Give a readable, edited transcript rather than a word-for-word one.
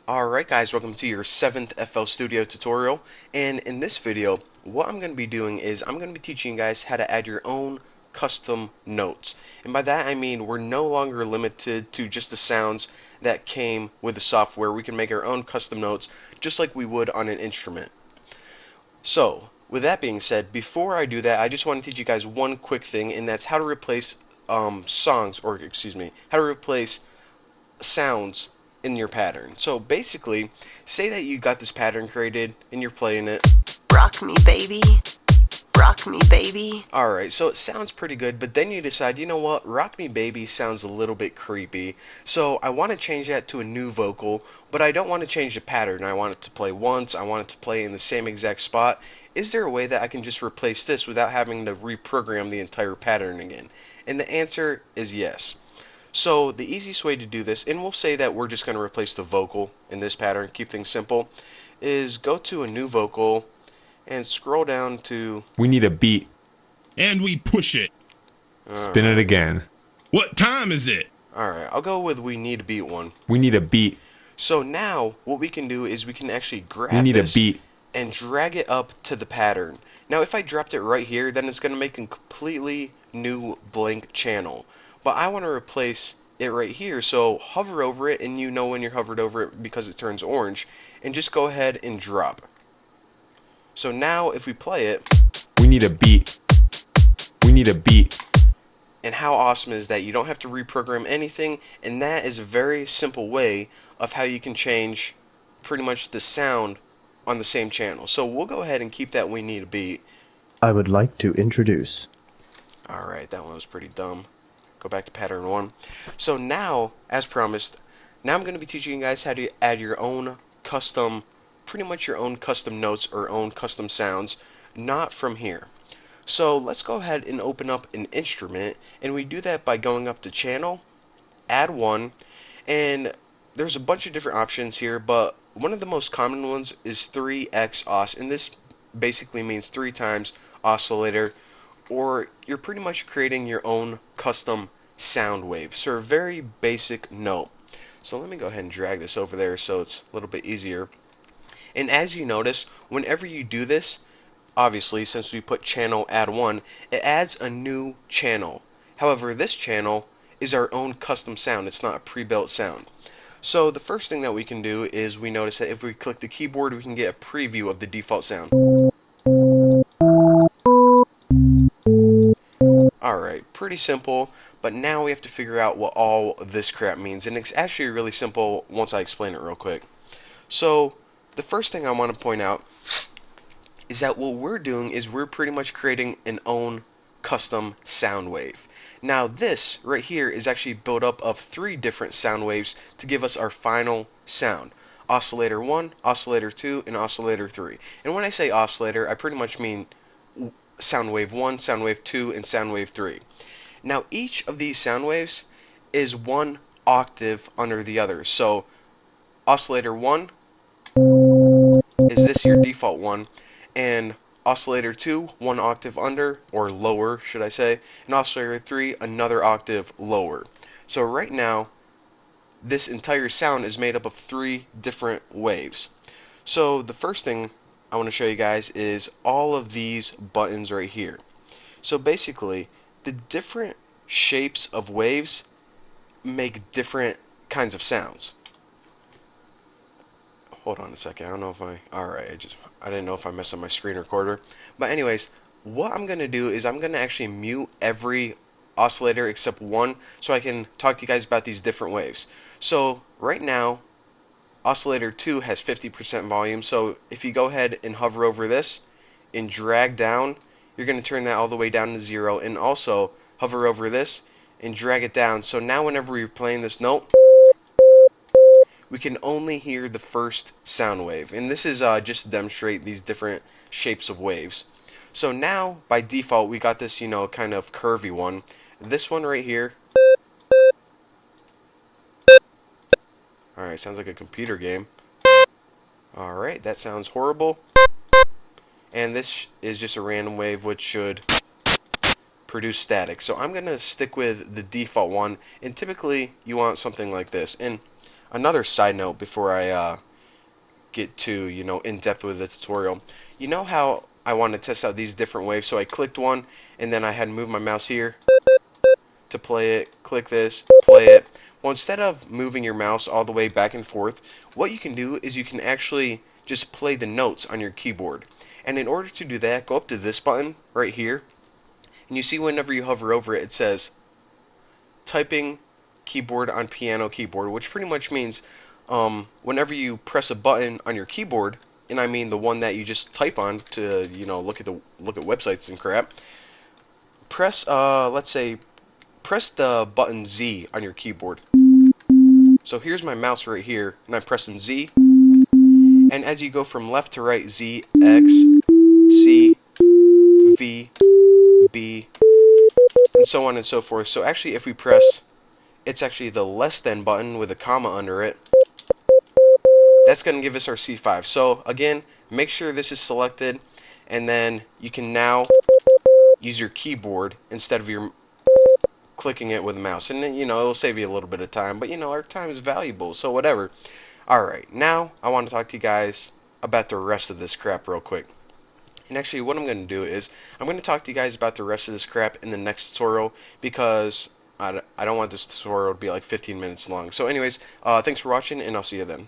Alright guys, welcome to your 7th FL Studio tutorial, and in this video, what I'm going to be doing is I'm going to be teaching you guys how to add your own custom notes. And by that I mean we're no longer limited to just the sounds that came with the software. We can make our own custom notes just like we would on an instrument. So, with that being said, before I do that, I just want to teach you guys one quick thing, and that's how to replace how to replace sounds in your pattern. So basically, say that you got this pattern created and you're playing it. Rock me, baby. Rock me, baby. Alright, so it sounds pretty good, but then you decide, you know what, Rock Me Baby sounds a little bit creepy, so I want to change that to a new vocal, but I don't want to change the pattern. I want it to play once, I want it to play in the same exact spot. Is there a way that I can just replace this without having to reprogram the entire pattern again? And the answer is yes. So the easiest way to do this, and we'll say that we're just going to replace the vocal in this pattern, keep things simple, is go to a new vocal and scroll down to... We need a beat. And we push it. Spin it again. What time is it? Alright, I'll go with we need a beat one. We need a beat. So now, what we can do is we can actually grab We need a this beat. and drag it up to the pattern. Now if I dropped it right here, then it's going to make a completely new blank channel. But I want to replace it right here, so hover over it, and you know when you're hovered over it because it turns orange, and just go ahead and drop. So now if we play it, We need a beat. We need a beat. and how awesome is that? You don't have to reprogram anything, and that is a very simple way of how you can change pretty much the sound on the same channel. So we'll go ahead and keep that we need a beat. I would like to introduce. Alright, that one was pretty dumb. Go back to pattern 1. So now, as promised, now I'm going to be teaching you guys how to add your own custom, pretty much your own custom notes or own custom sounds, not from here. So let's go ahead and open up an instrument, and we do that by going up to channel, add one, and there's a bunch of different options here, but one of the most common ones is 3x os, and this basically means 3 times oscillator, or you're pretty much creating your own custom sound wave. So a very basic note. So let me go ahead and drag this over there so it's a little bit easier. And as you notice, whenever you do this, obviously since we put channel add one, it adds a new channel. However, this channel is our own custom sound. It's not a pre-built sound. So the first thing that we can do is we notice that if we click the keyboard, we can get a preview of the default sound. Alright, pretty simple, but now we have to figure out what all this crap means, and it's actually really simple once I explain it real quick. So, the first thing I want to point out is that what we're doing is we're pretty much creating an own custom sound wave. Now this right here is actually built up of 3 different sound waves to give us our final sound. Oscillator 1, Oscillator 2, and Oscillator 3. And when I say oscillator, I pretty much mean sound wave 1, sound wave 2, and sound wave 3. Now each of these sound waves is 1 octave under the other. So oscillator 1 is this your default one, and oscillator 2 1 octave under, or lower should I say, and oscillator 3 another octave lower. So right now this entire sound is made up of 3 different waves. So the first thing I want to show you guys is all of these buttons right here. So basically, the different shapes of waves make different kinds of sounds. Hold on a second, I don't know if I didn't know if I messed up my screen recorder. But anyways, what I'm going to do is I'm going to actually mute every oscillator except one so I can talk to you guys about these different waves. So right now, oscillator 2 has 50% volume, so if you go ahead and hover over this and drag down, you're going to turn that all the way down to 0, and also hover over this and drag it down. So now whenever we're playing this note, we can only hear the first sound wave, and this is just to demonstrate these different shapes of waves. So now by default we got this, kind of curvy one. This one right here, alright, sounds like a computer game. Alright, that sounds horrible. And this is just a random wave which should produce static. So I'm going to stick with the default one, and typically you want something like this. And another side note before I get to, in depth with the tutorial. You know how I want to test out these different waves, so I clicked one and then I had to move my mouse here to play it, click this, play it. Well, instead of moving your mouse all the way back and forth, what you can do is you can actually just play the notes on your keyboard. And in order to do that, go up to this button right here, and you see whenever you hover over it, it says typing keyboard on piano keyboard, which pretty much means whenever you press a button on your keyboard, and I mean the one that you just type on to look at websites and crap, press let's say press the button Z on your keyboard. So here's my mouse right here, and I'm pressing Z, and as you go from left to right, Z, X, C, V, B, and so on and so forth. So actually, if we press, it's actually the less than button with a comma under it. That's going to give us our C5. So again, make sure this is selected, and then you can now use your keyboard instead of your clicking it with a mouse. And then, it'll save you a little bit of time, but our time is valuable, so whatever. Alright, now I want to talk to you guys about the rest of this crap real quick. And actually, what I'm going to do is I'm going to talk to you guys about the rest of this crap in the next tutorial, because I don't want this tutorial to be like 15 minutes long. So anyways, thanks for watching, and I'll see you then.